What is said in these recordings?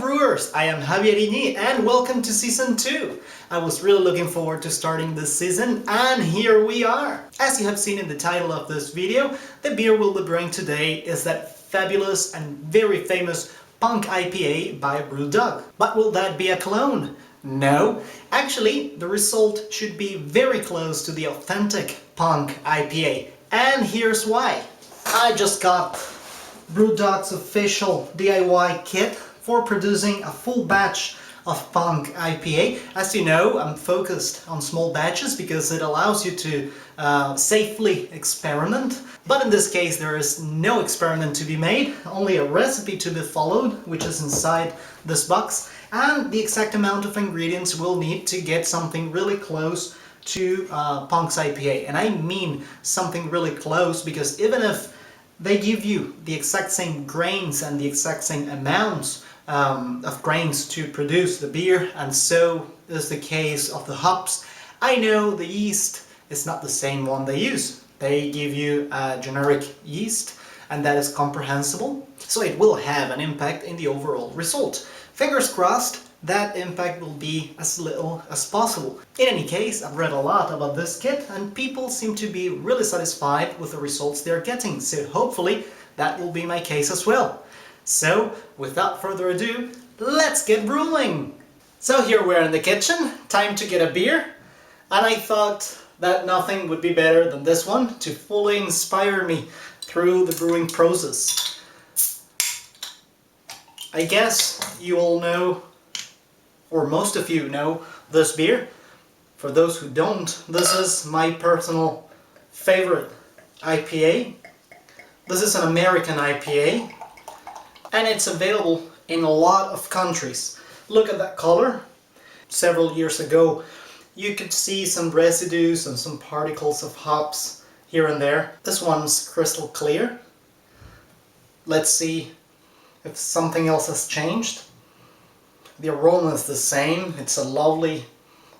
Brewers, I am JabeerIni and welcome to Season 2. I was really looking forward to starting this season and here we are. As you have seen in the title of this video, the beer we'll be brewing today is that fabulous and very famous Punk IPA by BrewDog. But will that be a clone? No. Actually, the result should be very close to the authentic Punk IPA. And here's why. I just got BrewDog's official DIY kit for producing a full batch of Punk IPA. As you know, I'm focused on small batches because it allows you to safely experiment. But in this case there is no experiment to be made, only a recipe to be followed, which is inside this box, and the exact amount of ingredients we'll need to get something really close to Punk's IPA. And I mean something really close because even if they give you the exact same grains and the exact same amounts of grains to produce the beer, and so is the case of the hops, I know the yeast is not the same one they use. They give you a generic yeast and that is comprehensible, so it will have an impact in the overall result. Fingers crossed that impact will be as little as possible. In any case, I've read a lot about this kit and people seem to be really satisfied with the results they're getting, so hopefully that will be my case as well. So, without further ado, let's get brewing! So here we're in the kitchen, time to get a beer, and I thought that nothing would be better than this one to fully inspire me through the brewing process. I guess you all know, or most of you know, this beer. For those who don't, this is my personal favorite IPA. This is an American IPA and it's available in a lot of countries. Look at that color. Several years ago you could see some residues and some particles of hops here and there. This one's crystal clear. Let's see if something else has changed. The aroma is the same. It's a lovely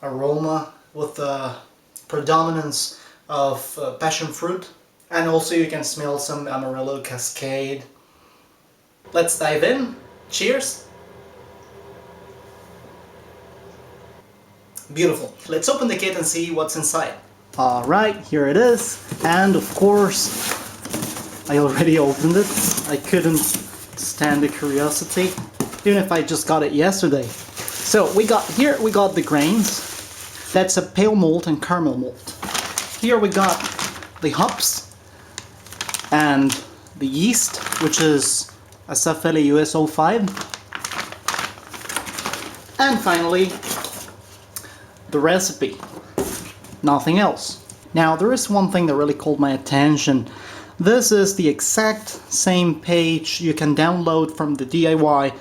aroma with the predominance of passion fruit, and also you can smell some Amarillo, Cascade. Let's dive in. Cheers! Beautiful. Let's open the kit and see what's inside. Alright, here it is. And of course, I already opened it. I couldn't stand the curiosity, even if I just got it yesterday. So we got the grains. That's a pale malt and caramel malt. Here we got the hops and the yeast, which is a Sauvin US 05. And finally, the recipe. Nothing else. Now there is one thing that really caught my attention. This is the exact same page you can download from the DIY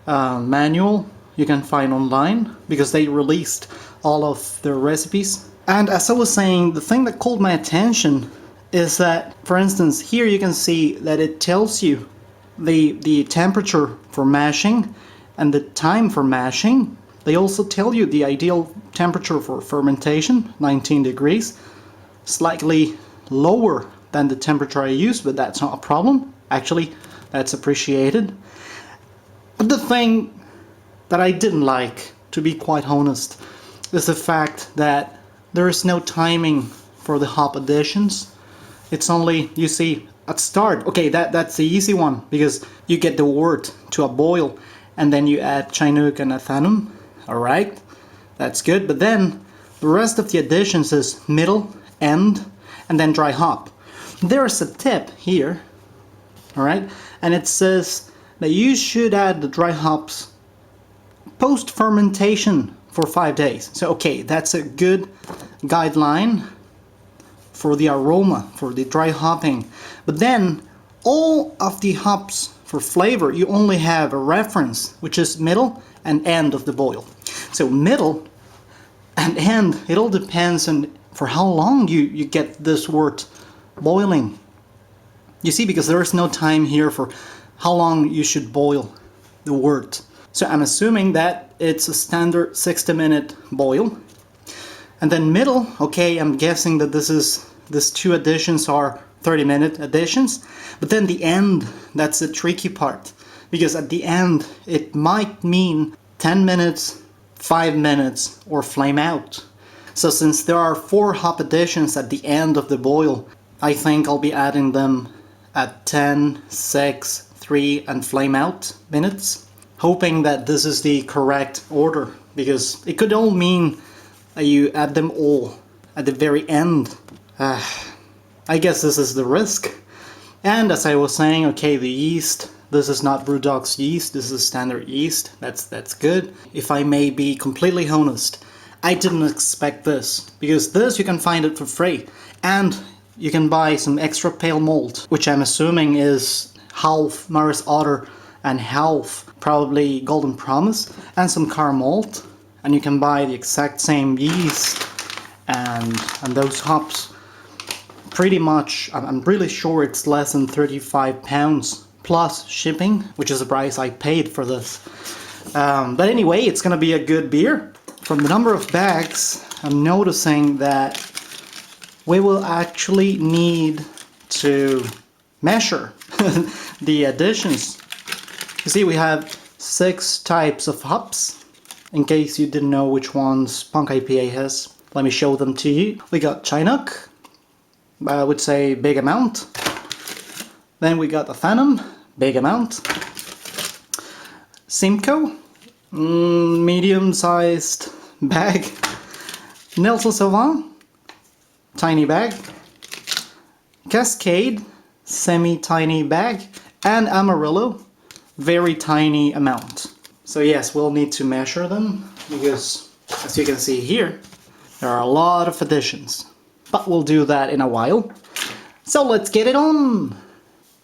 manual you can find online, because they released all of their recipes. And as I was saying, the thing that caught my attention is that, for instance, here you can see that it tells you the temperature for mashing and the time for mashing. They also tell you the ideal temperature for fermentation, 19 degrees, slightly lower than the temperature I use, but that's not a problem. Actually, that's appreciated. But the thing that I didn't like, to be quite honest, is the fact that there is no timing for the hop additions. It's only, you see, at start. Okay, that's the easy one, because you get the wort to a boil and then you add Chinook and Ahtanum. Alright, that's good. But then the rest of the additions is middle, end, and then dry hop. There's a tip here, alright, and it says that you should add the dry hops post fermentation for 5 days. So okay, that's a good guideline for the aroma, for the dry hopping. But then all of the hops for flavor, you only have a reference, which is middle and end of the boil. So middle and end, it all depends on for how long you get this wort boiling. You see, because there is no time here for how long you should boil the wort. So I'm assuming that it's a standard 60-minute boil. And then middle, okay, I'm guessing that these two additions are 30-minute additions. But then the end, that's the tricky part. because at the end it might mean 10 minutes, 5 minutes, or flame out. So since there are 4 hop additions at the end of the boil, I think I'll be adding them at 10, 6, 3 and flame out minutes, hoping that this is the correct order, because it could all mean you add them all at the very end. I guess this is the risk. And as I was saying, okay, the yeast, this is not BrewDog's yeast, this is standard yeast. That's good. If I may be completely honest, I didn't expect this, because this you can find it for free, and you can buy some extra pale malt, which I'm assuming is half Maris Otter and half probably Golden Promise, and some Caramalt, and you can buy the exact same yeast and those hops. Pretty much, I'm really sure it's less than 35 pounds plus shipping, which is the price I paid for this. But anyway, it's gonna be a good beer. From the number of bags, I'm noticing that we will actually need to measure the additions. You see, we have 6 types of hops, in case you didn't know which ones Punk IPA has. Let me show them to you. We got Chinook, I would say big amount. Then we got Ahtanum, big amount. Simcoe, medium-sized bag. Sauvin, tiny bag. Cascade, semi-tiny bag. And Amarillo, very tiny amount. So yes, we'll need to measure them, because as you can see here, there are a lot of additions. But we'll do that in a while. So let's get it on!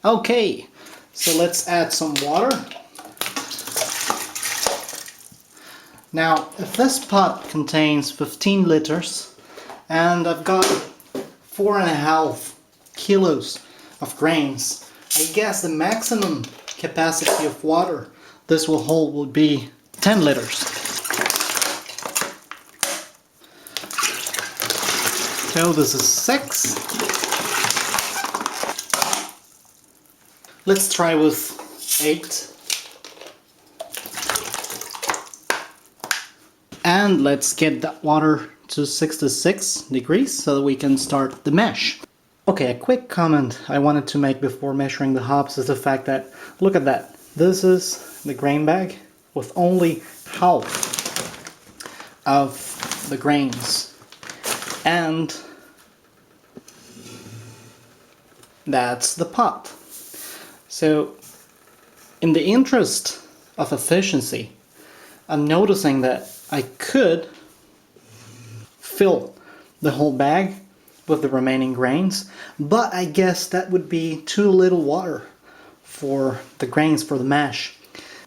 Okay, so let's add some water. Now, if this pot contains 15 liters, and I've got 4.5 kilos of grains, I guess the maximum capacity of water this will hold would be 10 liters. So this is 6. Let's try with 8. And let's get that water to 66 degrees so that we can start the mash. Okay, a quick comment I wanted to make before measuring the hops is the fact that, look at that. This is the grain bag with only half of the grains. And that's the pot. So, in the interest of efficiency, I'm noticing that I could fill the whole bag with the remaining grains, but I guess that would be too little water for the grains for the mash.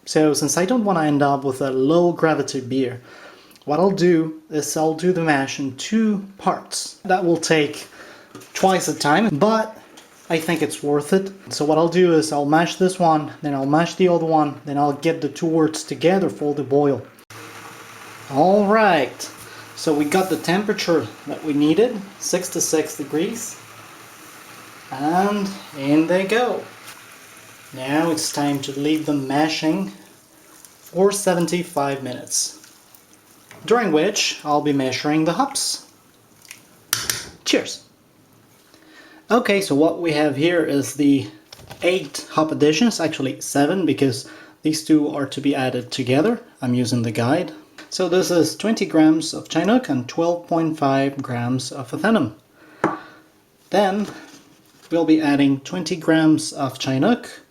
So since I don't want to end up with a low gravity beer, what I'll do is I'll do the mash in 2 parts. That will take twice the time, but I think it's worth it. So what I'll do is I'll mash this one, then I'll mash the other one, then I'll get the 2 worts together for the boil. Alright, so we got the temperature that we needed, 66 degrees, and in they go. Now it's time to leave them mashing for 75 minutes, during which I'll be measuring the hops. Cheers! Okay, so what we have here is the 8 hop additions, actually 7, because these 2 are to be added together. I'm using the guide. So this is 20 grams of Chinook and 12.5 grams of Ahtanum. Then we'll be adding 20 grams of Chinook,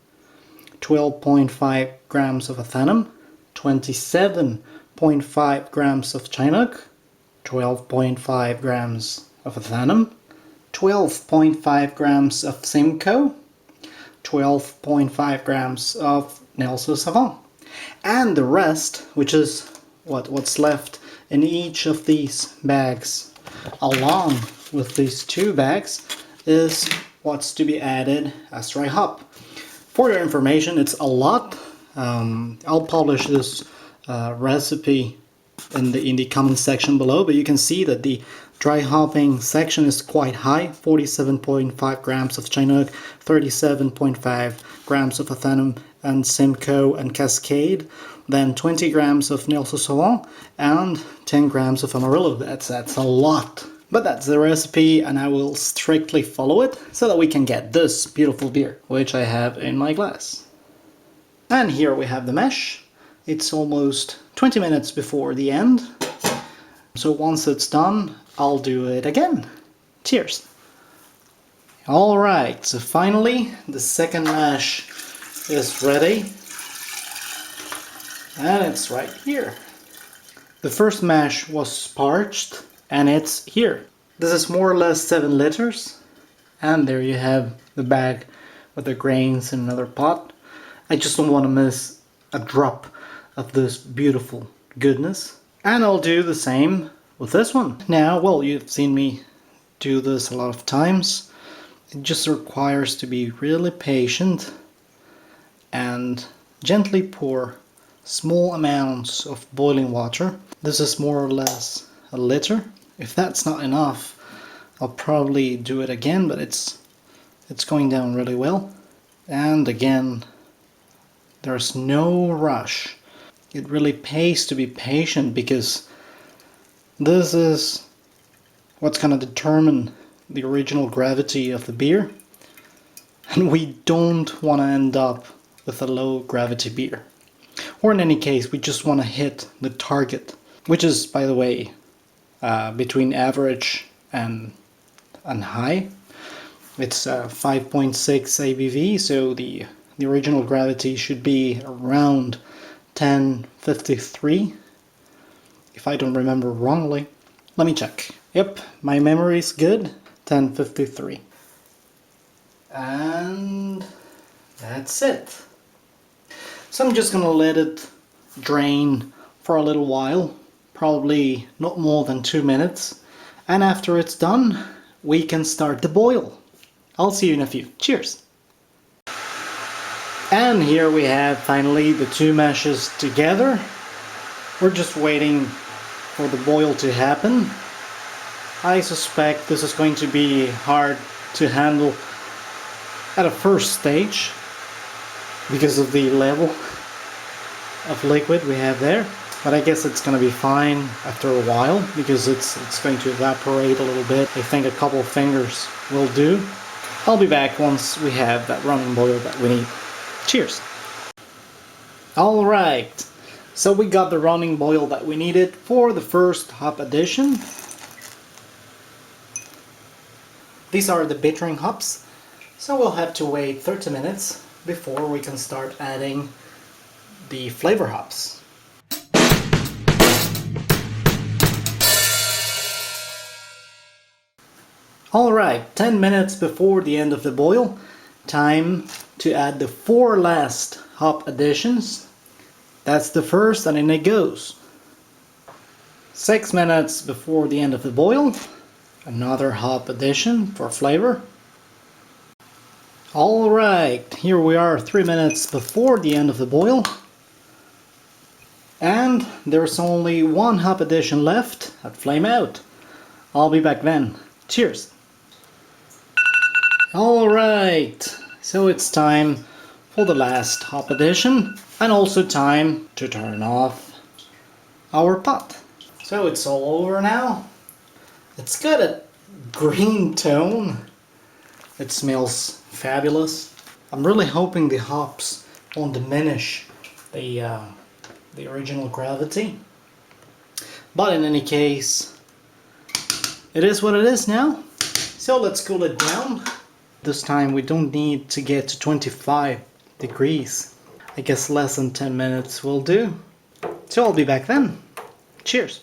12.5 grams of Ahtanum, 27.5 grams of Chinook, 12.5 grams of Ahtanum, 12.5 grams of Simcoe, 12.5 grams of Sauvin, and the rest, which is what's left in each of these bags, along with these 2 bags, is what's to be added as dry hop. For your information, it's a lot. I'll publish this recipe in the comment section below, but you can see that the dry hopping section is quite high, 47.5 grams of Chinook, 37.5 grams of Ahtanum and Simcoe and Cascade, then 20 grams of Sauvin and 10 grams of Amarillo. That's a lot. But that's the recipe, and I will strictly follow it so that we can get this beautiful beer, which I have in my glass. And here we have the mesh. It's almost 20 minutes before the end. So once it's done, I'll do it again. Cheers! Alright, so finally the second mash is ready. And it's right here. The first mash was parched and it's here. This is more or less 7 liters. And there you have the bag with the grains in another pot. I just don't want to miss a drop of this beautiful goodness. And I'll do the same with this one. Now, well, you've seen me do this a lot of times. It just requires to be really patient and gently pour small amounts of boiling water. This is more or less a liter. If that's not enough, I'll probably do it again, but it's going down really well. And again, there's no rush. It really pays to be patient because this is what's going to determine the original gravity of the beer. And we don't want to end up with a low gravity beer. Or in any case, we just want to hit the target, which is, by the way, between average and high. It's 5.6 ABV, so the original gravity should be around 1053, if I don't remember wrongly. Let me check. Yep, my memory is good. 1053. And that's it. So I'm just gonna let it drain for a little while, probably not more than 2 minutes. And after it's done, we can start the boil. I'll see you in a few. Cheers! And here we have finally the 2 mashes together. We're just waiting for the boil to happen. I suspect this is going to be hard to handle at a first stage because of the level of liquid we have there. But I guess it's going to be fine after a while because it's going to evaporate a little bit. I think a couple of fingers will do. I'll be back once we have that running boil that we need. Cheers! Alright, so we got the running boil that we needed for the first hop addition. These are the bittering hops, so we'll have to wait 30 minutes before we can start adding the flavor hops. Alright, 10 minutes before the end of the boil, time to add the 4 last hop additions. That's the first, and in it goes. 6 minutes before the end of the boil, another hop addition for flavor. Alright, here we are 3 minutes before the end of the boil. And there's only 1 hop addition left at flame out. I'll be back then. Cheers! Alright, so it's time for the last hop addition, and also time to turn off our pot. So it's all over now. It's got a green tone. It smells fabulous. I'm really hoping the hops won't diminish the original gravity. But in any case, it is what it is now. So let's cool it down. This time we don't need to get to 25 degrees. I guess less than 10 minutes will do. So I'll be back then. Cheers!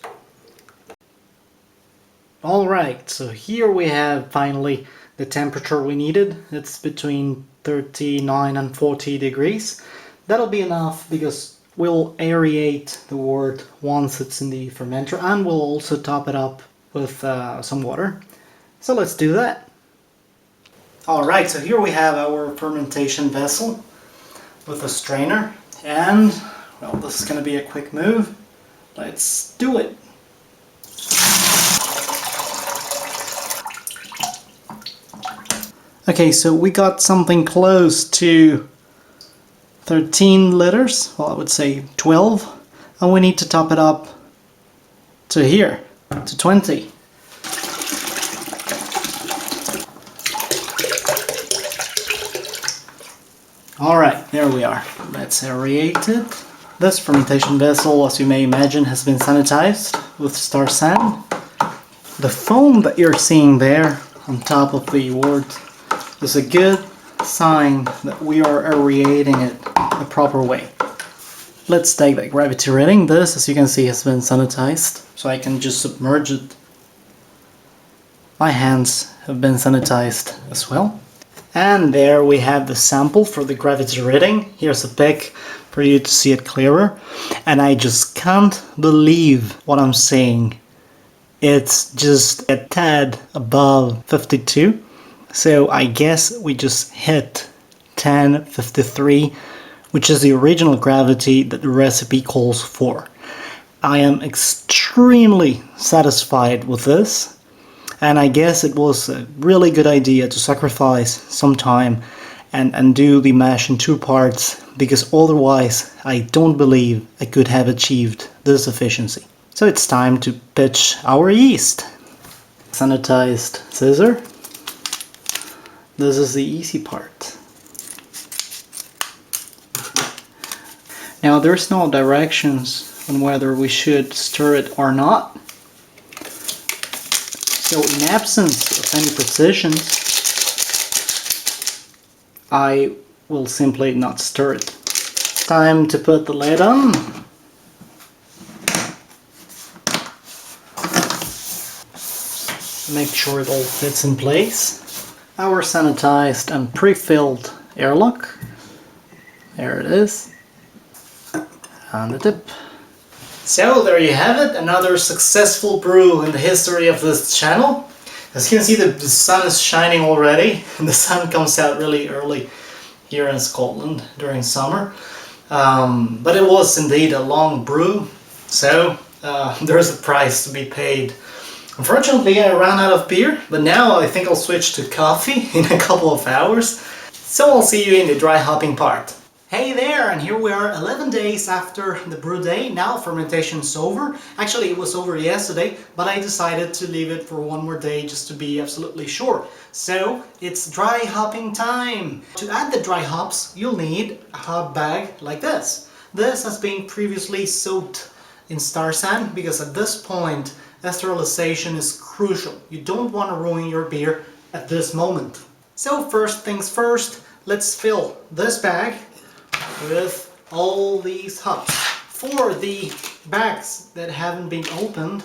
Alright, so here we have finally the temperature we needed. It's between 39 and 40 degrees. That'll be enough because we'll aerate the wort once it's in the fermenter, and we'll also top it up with some water. So let's do that. Alright, so here we have our fermentation vessel with a strainer, and well, this is going to be a quick move. let's do it. Okay, so we got something close to 13 liters, well I would say 12, and we need to top it up to here, to 20. Alright, there we are. Let's aerate it. This fermentation vessel, as you may imagine, has been sanitized with star sand. The foam that you're seeing there on top of the wort is a good sign that we are aerating it the proper way. Let's take the gravity reading. This, as you can see, has been sanitized, so I can just submerge it. My hands have been sanitized as well. And there we have the sample for the gravity reading. Here's a pic for you to see it clearer. And I just can't believe what I'm seeing. It's just a tad above 52. So I guess we just hit 1053, which is the original gravity that the recipe calls for. I am extremely satisfied with this. And I guess it was a really good idea to sacrifice some time and do the mash in 2 parts, because otherwise I don't believe I could have achieved this efficiency. So it's time to pitch our yeast. Sanitized scissor. This is the easy part. Now there's no directions on whether we should stir it or not. So in absence of any precision, I will simply not stir it. Time to put the lid on. Make sure it all fits in place. Our sanitized and pre-filled airlock. There it is. And the tip. So there you have it, another successful brew in the history of this channel. As you can see, the sun is shining already, and the sun comes out really early here in Scotland during summer. But it was indeed a long brew, so there's a price to be paid. Unfortunately, I ran out of beer, but now I think I'll switch to coffee in a couple of hours. So I'll see you in the dry hopping part. Hey there, and here we are 11 days after the brew day. Now fermentation's over. Actually, it was over yesterday, but I decided to leave it for one more day just to be absolutely sure. So it's dry hopping time. To add the dry hops, you'll need a hop bag like this. This has been previously soaked in star sand because at this point sterilization is crucial. You don't want to ruin your beer at this moment. So first things first, let's fill this bag with all these hops. For the bags that haven't been opened,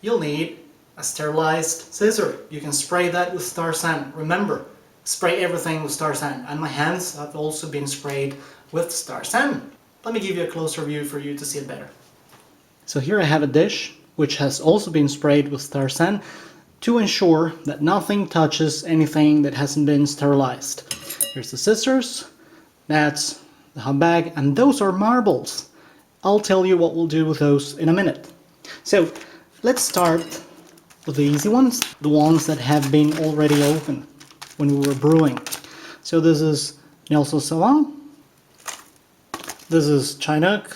you'll need a sterilized scissor. You can spray that with star sand. Remember, spray everything with star sand. And my hands have also been sprayed with star sand. Let me give you a closer view for you to see it better. So here I have a dish which has also been sprayed with star sand to ensure that nothing touches anything that hasn't been sterilized. Here's the scissors. That's the hop bag, and those are marbles. I'll tell you what we'll do with those in a minute. So let's start with the easy ones, the ones that have been already open when we were brewing. So this is Sauvin, this is Chinook,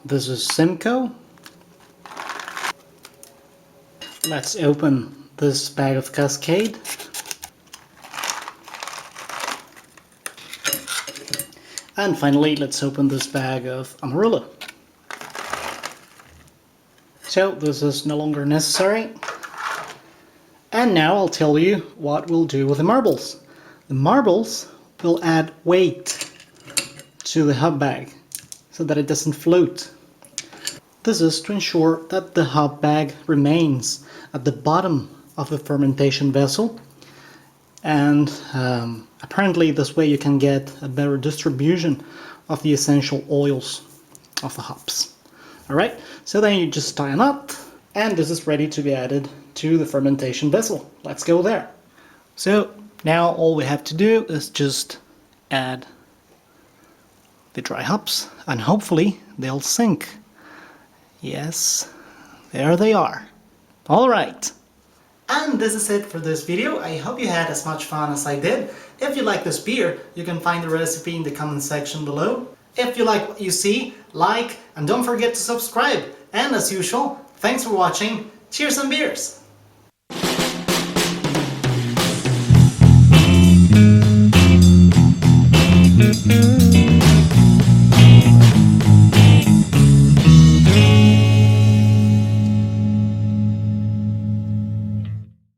this is Simcoe. Let's open this bag of Cascade. And finally, let's open this bag of Amarillo. So this is no longer necessary. And now I'll tell you what we'll do with the marbles. The marbles will add weight to the hop bag so that it doesn't float. This is to ensure that the hop bag remains at the bottom of the fermentation vessel. And apparently this way you can get a better distribution of the essential oils of the hops. Alright, so then you just tie a knot, and this is ready to be added to the fermentation vessel. Let's go there. So now all we have to do is just add the dry hops, and hopefully they'll sink. Yes, there they are. Alright. And this is it for this video. I hope you had as much fun as I did. If you like this beer, you can find the recipe in the comment section below. If you like what you see, like, and don't forget to subscribe. And as usual, thanks for watching. Cheers and beers!